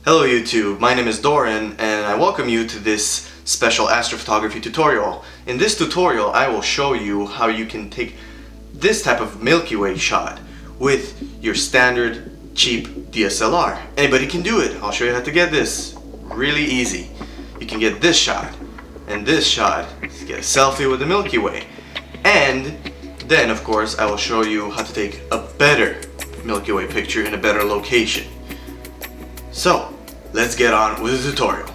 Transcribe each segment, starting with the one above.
Hello YouTube, my name is Dorin and I welcome you to this special astrophotography tutorial. In this tutorial I will show you how you can take this type of Milky Way shot with your standard cheap DSLR. Anybody can do it. I'll show you how to get this. Really easy. You can get this shot and this shot to get a selfie with the Milky Way. And then of course I will show you how to take a better Milky Way picture in a better location. So, let's get on with the tutorial.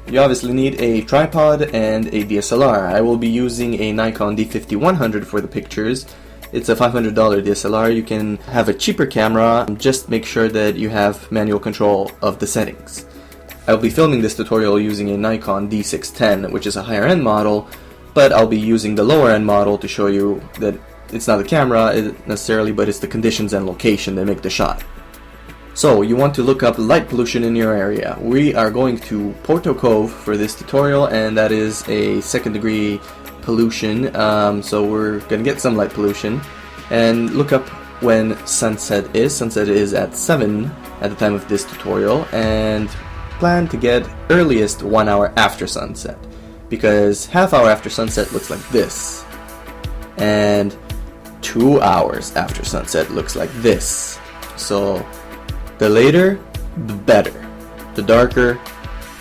You obviously need a tripod and a DSLR. I will be using a Nikon D5100 for the pictures. It's a $500 DSLR. You can have a cheaper camera, just make sure that you have manual control of the settings. I'll be filming this tutorial using a Nikon D610, which is a higher end model, but I'll be using the lower end model to show you that it's not the camera necessarily, but it's the conditions and location that make the shot. So, you want to look up light pollution in your area. We are going to Porto Cove for this tutorial, and that is a second degree pollution, so we're going to get some light pollution. And look up when sunset is. Sunset is at 7 at the time of this tutorial, and plan to get earliest 1 hour after sunset, because half hour after sunset looks like this, and 2 hours after sunset looks like this. So the later, the better. The darker,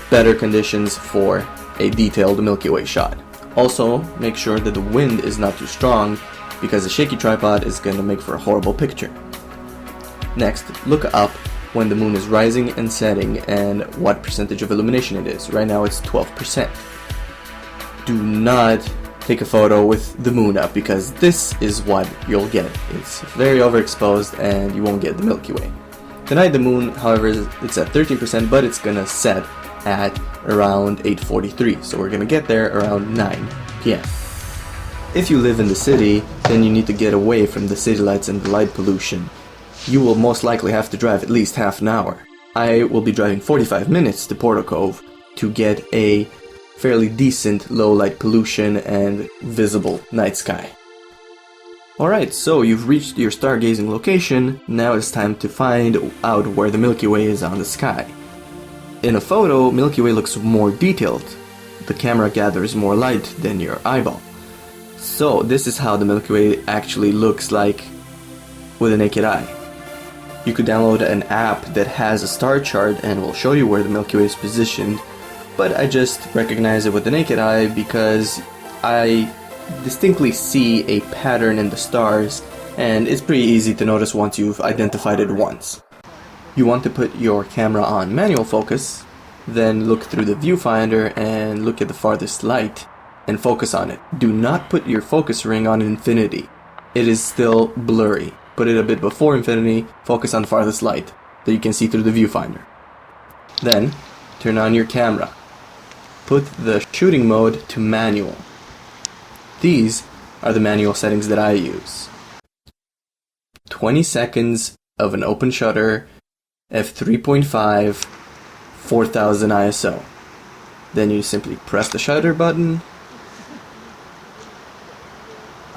better conditions for a detailed Milky Way shot. Also, make sure that the wind is not too strong, because a shaky tripod is going to make for a horrible picture. Next, look up when the moon is rising and setting and what percentage of illumination it is. Right now it's 12%. Do not take a photo with the moon up, because this is what you'll get. It's very overexposed and you won't get the Milky Way. Tonight the moon, however, it's at 13%, but it's gonna set at around 8:43, so we're gonna get there around 9 p.m. If you live in the city, then you need to get away from the city lights and the light pollution. You will most likely have to drive at least half an hour. I will be driving 45 minutes to Porto Cove to get a fairly decent low light pollution and visible night sky. Alright, so you've reached your stargazing location. Now it's time to find out where the Milky Way is on the sky. In a photo, Milky Way looks more detailed. The camera gathers more light than your eyeball. So this is how the Milky Way actually looks like with a naked eye. You could download an app that has a star chart and will show you where the Milky Way is positioned, but I just recognize it with the naked eye because I distinctly see a pattern in the stars, and it's pretty easy to notice once you've identified it once. You want to put your camera on manual focus, then look through the viewfinder and look at the farthest light and focus on it. Do not put your focus ring on infinity. It is still blurry. Put it a bit before infinity, focus on the farthest light that you can see through the viewfinder. Then turn on your camera. Put the shooting mode to manual. These are the manual settings that I use. 20 seconds of an open shutter, f3.5, 4000 ISO. Then you simply press the shutter button.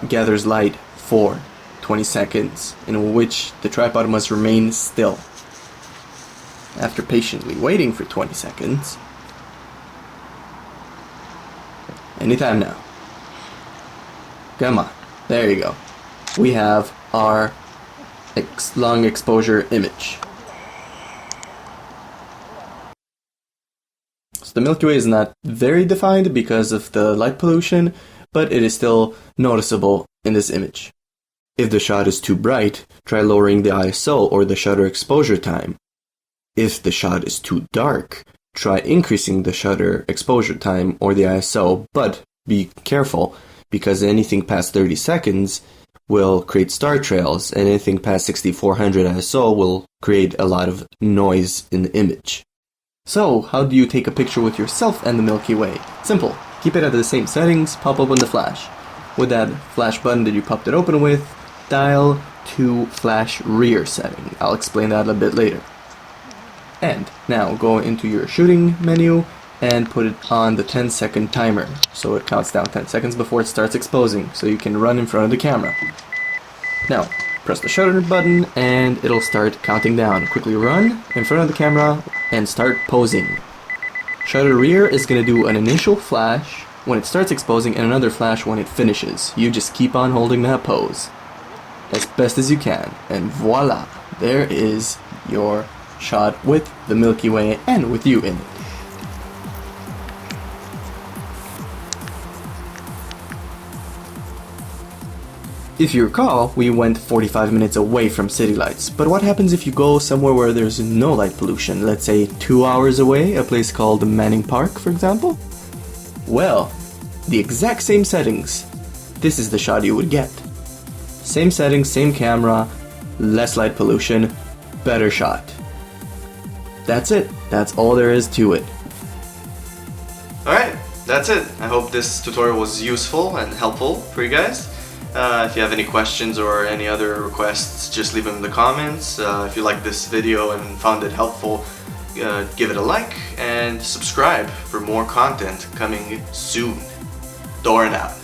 Gathers light for 20 seconds, in which the tripod must remain still. After patiently waiting for 20 seconds, anytime now. Come on, there you go. We have our long exposure image. So the Milky Way is not very defined because of the light pollution, but it is still noticeable in this image. If the shot is too bright, try lowering the ISO or the shutter exposure time. If the shot is too dark, try increasing the shutter exposure time or the ISO, but be careful, because anything past 30 seconds will create star trails, and anything past 6400 ISO will create a lot of noise in the image. So, how do you take a picture with yourself and the Milky Way? Simple. Keep it at the same settings, pop open the flash. With that flash button that you popped it open with, dial to flash rear setting. I'll explain that a bit later. And now go into your shooting menu and put it on the 10-second timer, so it counts down 10 seconds before it starts exposing, so you can run in front of the camera. Now, press the shutter button and it'll start counting down. Quickly run in front of the camera and start posing. Shutter rear is going to do an initial flash when it starts exposing and another flash when it finishes. You just keep on holding that pose as best as you can, and voila, there is your shot with the Milky Way and with you in it. If you recall, we went 45 minutes away from city lights, but what happens if you go somewhere where there's no light pollution, let's say 2 hours away, a place called Manning Park, for example? Well, the exact same settings, this is the shot you would get. Same settings, same camera, less light pollution, better shot. That's it. That's all there is to it. Alright, that's it. I hope this tutorial was useful and helpful for you guys. If you have any questions or any other requests, just leave them in the comments. If you liked this video and found it helpful, give it a like and subscribe for more content coming soon. Dorin out.